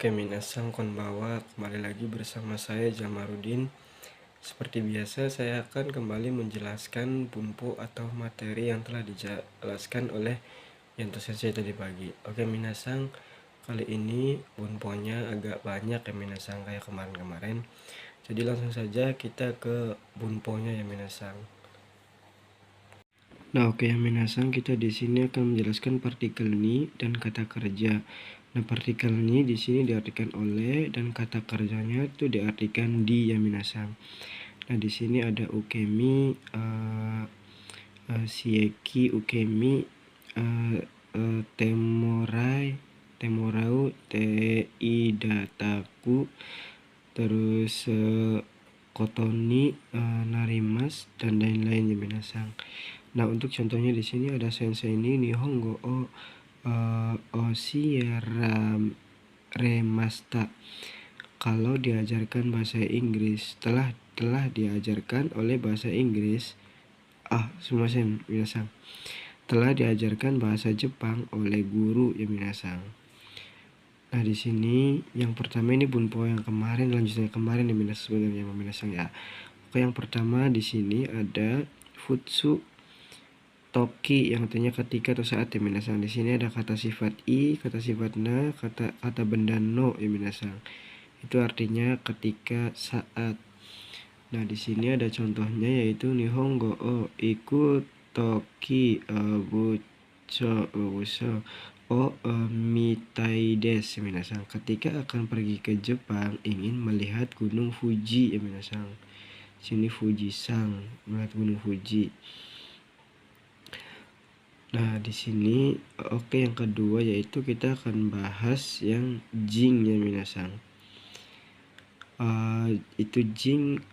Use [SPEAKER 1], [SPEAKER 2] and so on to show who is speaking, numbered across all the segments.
[SPEAKER 1] Oke, minasan konbawa, kembali lagi bersama saya Jamarudin. Seperti biasa, saya akan kembali menjelaskan bunpo atau materi yang telah dijelaskan oleh Yanto Sensei tadi pagi. Oke, minasan, kali ini bunponya agak banyak ya minasan, kayak kemarin-kemarin. Jadi langsung saja kita ke bunponya ya minasan. Nah, oke ya minasan, kita di sini akan menjelaskan partikel ni dan kata kerja. Nah, partikel ni di sini diartikan oleh dan kata kerjanya itu diartikan di ya minasan. Nah, di sini ada ukemi, sieki, ukemi, temorau, teidataku, terus kotoni, narimas, dan lain-lain ya minasan. Nah, untuk contohnya di sini ada sensei ini Nihongo remasta. Kalau diajarkan bahasa Inggris, telah diajarkan oleh bahasa Inggris. Minasan. Telah diajarkan bahasa Jepang oleh guru ya minasan. Nah, di sini yang pertama ini bunpo yang kemarin, lanjutnya kemarin ya minasan sebenarnya minasan ya. Oke, yang pertama di sini ada futsu toki yang artinya ketika atau saat ya minasan. Di sini ada kata sifat i, kata sifat na, kata benda no ya minasan. Itu artinya ketika, saat. Nah, di sini ada contohnya yaitu Nihongo iku toki buso mitai desu minasan. Ketika akan pergi ke Jepang ingin melihat gunung Fuji ya minasan. Sini Fujisan, melihat gunung Fuji. Nah, di sini oke, yang kedua yaitu kita akan bahas yang jing ya minasan. Itu jing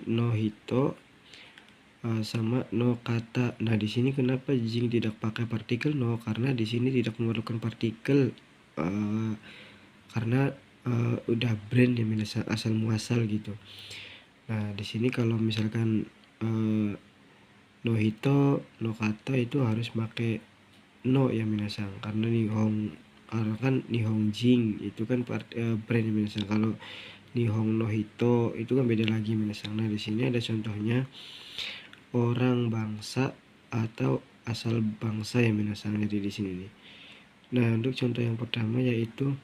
[SPEAKER 1] no hito sama no kata. Nah, di sini kenapa jing tidak pakai partikel no? Karena di sini tidak memerlukan partikel karena udah brand ya minasan, asal muasal gitu. Nah, di sini kalau misalkan no hito, no kata itu harus pakai no ya minasan, karena kan nihong jing itu kan brand ya minasan. Kalau nihong no hito itu kan beda lagi minasan. Nah, di sini ada contohnya orang bangsa atau asal bangsa ya minasan. Jadi di sini nih. Nah, untuk contoh yang pertama yaitu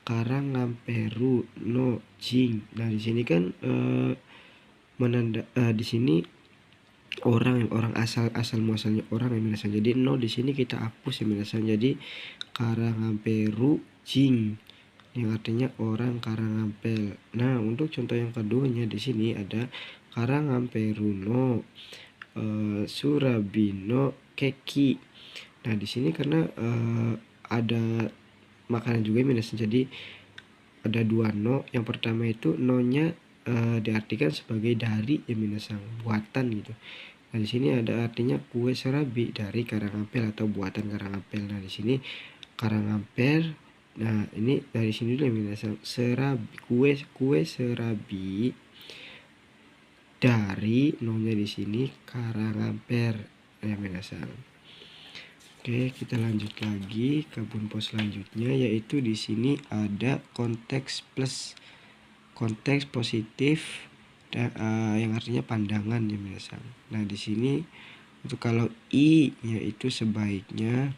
[SPEAKER 1] Karangamperu no jing. Nah, di sini kan di sini orang asal muasalnya orang ya minasan. Jadi no di sini kita hapus ya minasan. Jadi Karangamperu jing yang artinya orang Karangampel. Nah, untuk contoh yang keduanya di sini ada Karangamperu no Surabino keki. Nah, di sini karena ada makanan juga minasan. Jadi ada dua no. Yang pertama itu no-nya diartikan sebagai dari ya minasan, buatan gitu. Nah, di sini ada artinya kue serabi dari Karangampel atau buatan Karangampel. Nah, di sini Karangampel. Nah, ini dari sini dulu minasan, serabi, kue serabi dari no-nya di sini Karangampel ya minasan. Oke, kita lanjut lagi ke bunpo selanjutnya yaitu di sini ada konteks plus, konteks positif yang artinya pandangan ya minasan. Nah, di sini untuk kalau i yaitu sebaiknya.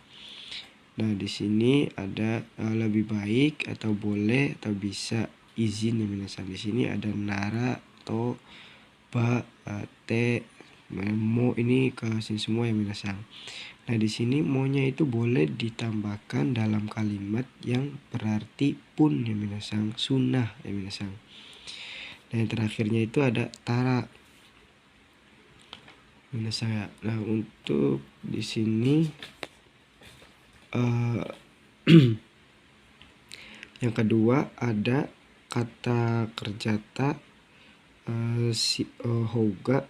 [SPEAKER 1] Nah, di sini ada lebih baik atau boleh atau bisa, izin ya minasan. Di sini ada nara, to, ba, te, mo, ini ke sini semua ya minasan. Nah, di sini mo-nya itu boleh ditambahkan dalam kalimat yang berarti pun ya minasan, sunnah ya minasan. Nah, yang terakhirnya itu ada tara minasan. Nah, untuk di sini yang kedua ada kata kerjata houga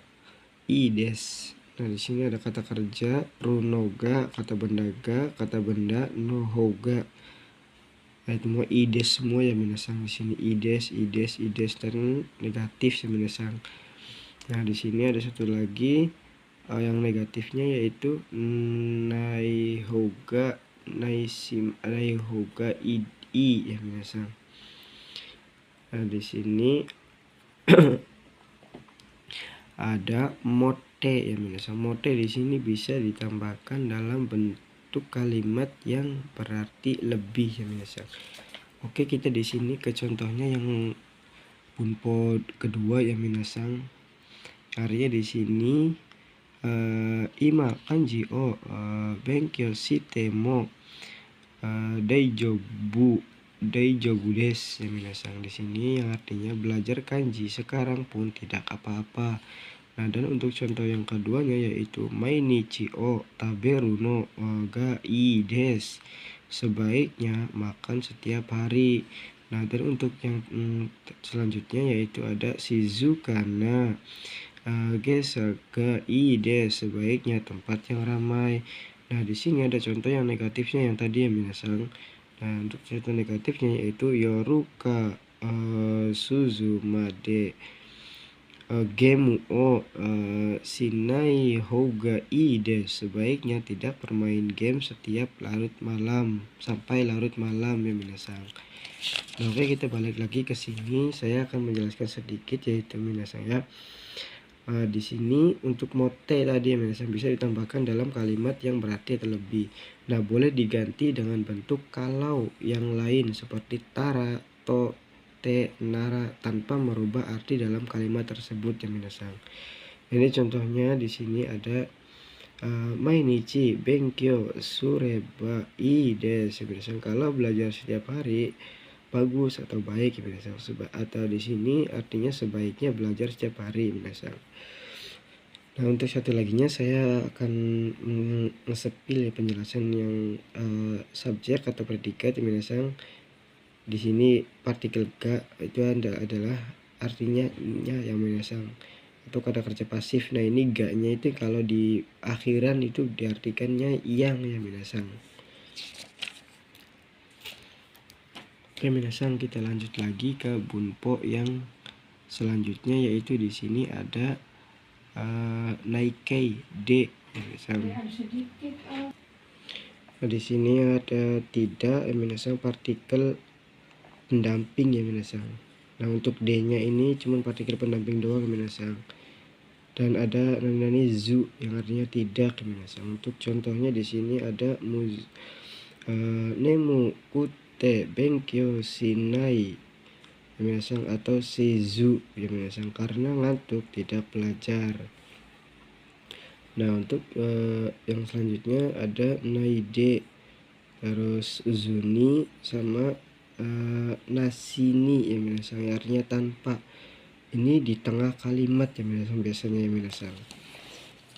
[SPEAKER 1] ides. Nah, di sini ada kata kerja runoga, kata bendaga, kata benda no houga. Nah, itu semua ides semua ya minasan. Di sini ides dan negatif ya minasan. Nah, di sini ada satu lagi yang negatifnya yaitu naihoga i ya minasan. Nah di sini ada mote ya minasan. Mote di sini bisa ditambahkan dalam bentuk kalimat yang berarti lebih ya minasan. Oke, kita di sini ke contohnya yang bunpo kedua ya minasan. Artinya di sini ima kanji o benkyou shite mo daijobu desu ya minasan. Di sini yang artinya belajar kanji sekarang pun tidak apa-apa. Nah, dan untuk contoh yang keduanya yaitu mainichi o taberu no ga ii desu, sebaiknya makan setiap hari. Nah, dan untuk yang selanjutnya yaitu ada shizukana gesa ga ii desu, sebaiknya tempat yang ramai. Nah, di sini ada contoh yang negatifnya yang tadi ya minasan. Nah, untuk contoh negatifnya yaitu yoruka suzumade game o shinai houga ii desu, sebaiknya tidak bermain game setiap larut malam sampai larut malam ya minasan. Nah, oke, kita balik lagi ke sini. Saya akan menjelaskan sedikit yaitu minasan ya. Di sini untuk mote tadi ya minasan bisa ditambahkan dalam kalimat yang berarti terlebih. Nah, boleh diganti dengan bentuk kalau yang lain seperti tara, to, te, nara tanpa merubah arti dalam kalimat tersebut ya minasan. Ini contohnya di sini ada mainichi benkyou sureba ii desu minasan. Kalau belajar setiap hari bagus atau baik ya minasan. Atau di sini artinya sebaiknya belajar setiap hari minasan. Nah, untuk satu laginya saya akan nge-spill ya penjelasan yang subjek atau predikat ya minasan. Di sini partikel ga itu adalah artinya nya yang minasan, atau kata kerja pasif. Nah, ini ga-nya itu kalau di akhiran itu diartikannya yang ya minasan. Oke minasan, kita lanjut lagi ke bunpo yang selanjutnya yaitu di sini ada naikei de ya minasan. Nah, di sini ada tidak ya minasan partikel pendamping ya minasan. Nah, untuk D-nya ini cuma partikel pendamping doang ya minasan. Dan ada nani zu yang artinya tidak ya minasan. Untuk contohnya di sini ada nemu kute benkyou shinai ya minasan, atau shizu ya minasan, karena ngantuk tidak belajar. Nah, untuk yang selanjutnya ada naide, terus zuni sama nasini ya minasan, artinya tanpa. Ini di tengah kalimat ya minasan biasanya ya minasan.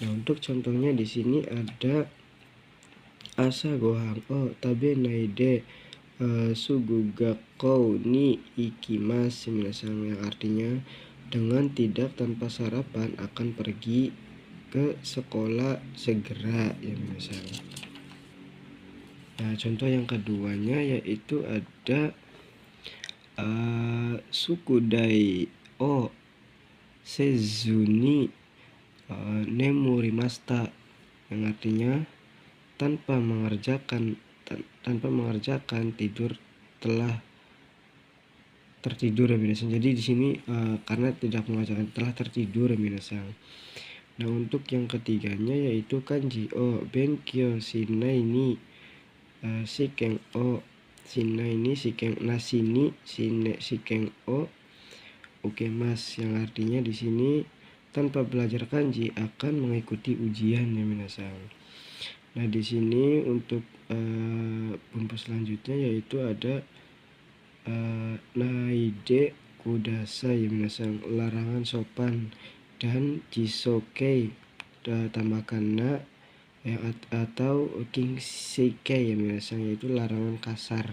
[SPEAKER 1] Nah, untuk contohnya di sini ada asa gohan o tabe naide sugu gakkou ni ikimasu ya minasan, yang artinya dengan tidak tanpa sarapan akan pergi ke sekolah segera ya minasan. Nah, contoh yang keduanya yaitu ada sukudai o sezuni nemurimasta, yang artinya tanpa mengerjakan tidur telah tertidur ya minasan. Jadi di sini karena tidak mengerjakan telah tertidur ya minasan. Nah, untuk yang ketiganya yaitu kanji o benkyou shinai ni shiken o shinai ni shiken nasini shiken o ukemas, yang artinya di sini tanpa belajar kanji akan mengikuti ujian ya minasan. Nah, di sini untuk bunpo selanjutnya yaitu ada naide kudasai ya minasan, larangan sopan, dan jisokei tambahkan na atau kinsei ya minasan, yaitu larangan kasar.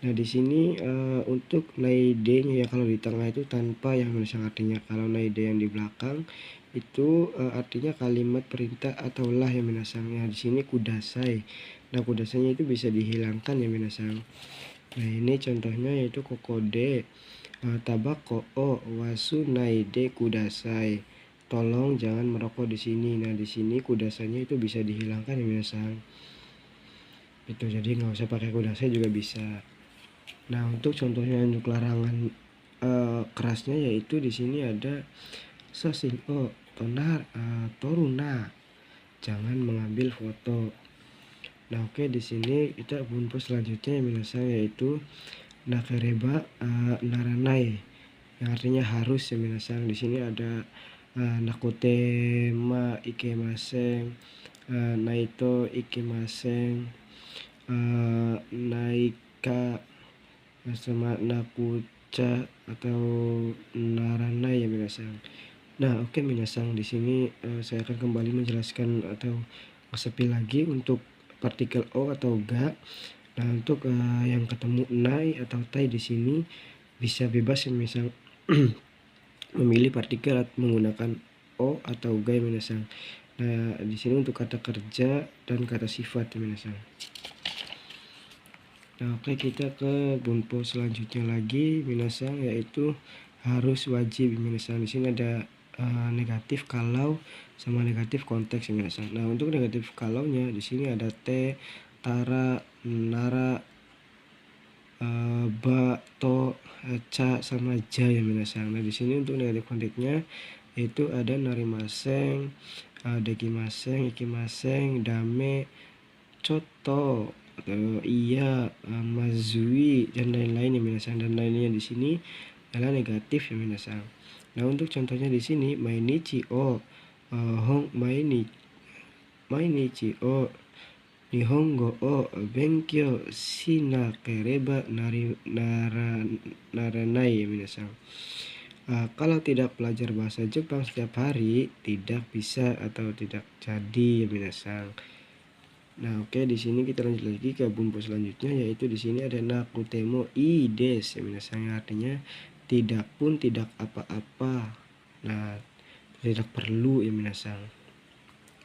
[SPEAKER 1] Nah, di sini untuk naide-nya ya kalau di tengah itu tanpa yang minasan, artinya kalau naide yang di belakang itu artinya kalimat perintah atau lah ya minasan. Nah, di sini kudasai. Nah, kudasainya itu bisa dihilangkan ya minasan. Nah, ini contohnya yaitu kokode tabako o wasu naide kudasai, tolong jangan merokok di sini. Nah, di sini kudasainya itu bisa dihilangkan ya minasan. Itu jadi nggak usah pakai kudasai juga bisa. Nah, untuk contohnya untuk larangan kerasnya yaitu di sini ada sosing o tonar toruna, jangan mengambil foto. Nah, oke, di sini kita bunpo selanjutnya yang minasang yaitu nakereba naranai, yang artinya harus ya minasang. Di sini ada nakutema ikemaseng, naito ikemaseng, naika sama nakuca atau naranai ya minasang. Nah, oke minasang, di sini saya akan kembali menjelaskan atau ngesepi lagi untuk partikel o atau ga. Nah, untuk yang ketemu nai atau tai di sini bisa bebas ya minasang memilih partikel menggunakan o atau ga ya minasang. Nah, di sini untuk kata kerja dan kata sifat ya minasang. Nah, oke, kita ke bunpo selanjutnya lagi minasang yaitu harus wajib minasang. Di sini ada negatif kalau sama negatif konteks ya minasang. Nah, untuk negatif kalaunya di sini ada te, tara, nara, ba, to, ca sama ja ya minasang. Nah, di sini untuk negatif konteksnya itu ada narimaseng, dekimaseng, ikimaseng, dame, coto, iya, mazui dan lain-lain ya minasang. Dan lainnya di sini adalah negatif ya minasang. Nah, untuk contohnya di sini mainichi o mainichi o nihongo o benkyou shinakereba naranai ya minasang. Kalau tidak belajar bahasa Jepang setiap hari tidak bisa atau tidak jadi ya minasang. Nah, oke, di sini kita lanjut lagi ke bunpo selanjutnya yaitu di sini ada nakutemo ides ya minasang, artinya tidak pun tidak apa-apa. Nah, tidak perlu ya minasang.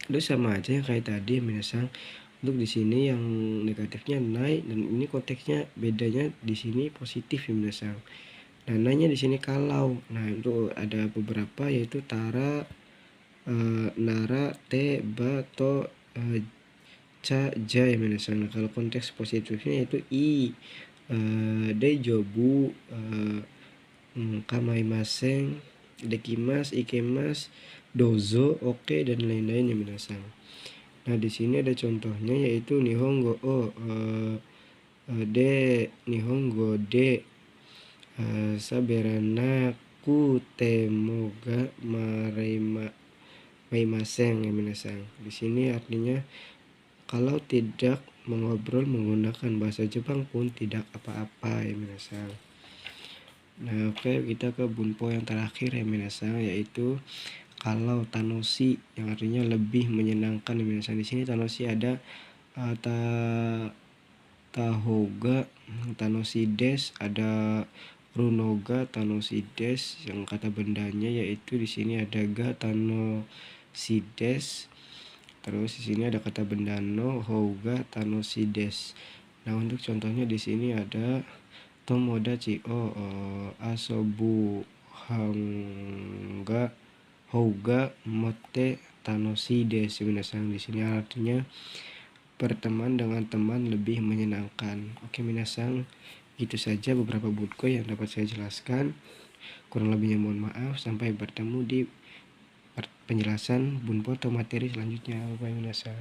[SPEAKER 1] Itu sama aja yang kayak tadi ya minasang. Untuk di sini yang negatifnya nai dan ini konteksnya bedanya di sini positif ya minasang. Nah, nanya di sini kalau. Nah, untuk ada beberapa yaitu tara, nara, te, ba, to, ca, ja ya minasang. Nah, kalau konteks positifnya yaitu i, dejobu, kamaimaseng, dekimas, ikemas, dozo, oke, dan lain-lain ya minasang. Nah, di sini ada contohnya yaitu nihongo o, de, nihongo de, saberana kutemoga maimaseng ya minasang. Di sini artinya kalau tidak mengobrol menggunakan bahasa Jepang pun tidak apa-apa ya minasang. Nah, oke, kita ke bunpo yang terakhir ya minasang yaitu kalau tanoshi, yang artinya lebih menyenangkan ya minasang. Di sini tanoshi ada tahoga tanoshi des, ada runoga tanoshi des, yang kata bendanya yaitu di sini ada ga tanoshi des. Terus di sini ada kata benda no houga tanoshi des. Nah, untuk contohnya di sini ada tomodachi o asobu hanga houga motte tanoshi des minasang. Di sini artinya berteman dengan teman lebih menyenangkan. Oke minasang, itu saja beberapa bunko yang dapat saya jelaskan. Kurang lebihnya mohon maaf. Sampai bertemu di penjelasan bunpo atau materi selanjutnya. Bye minasang.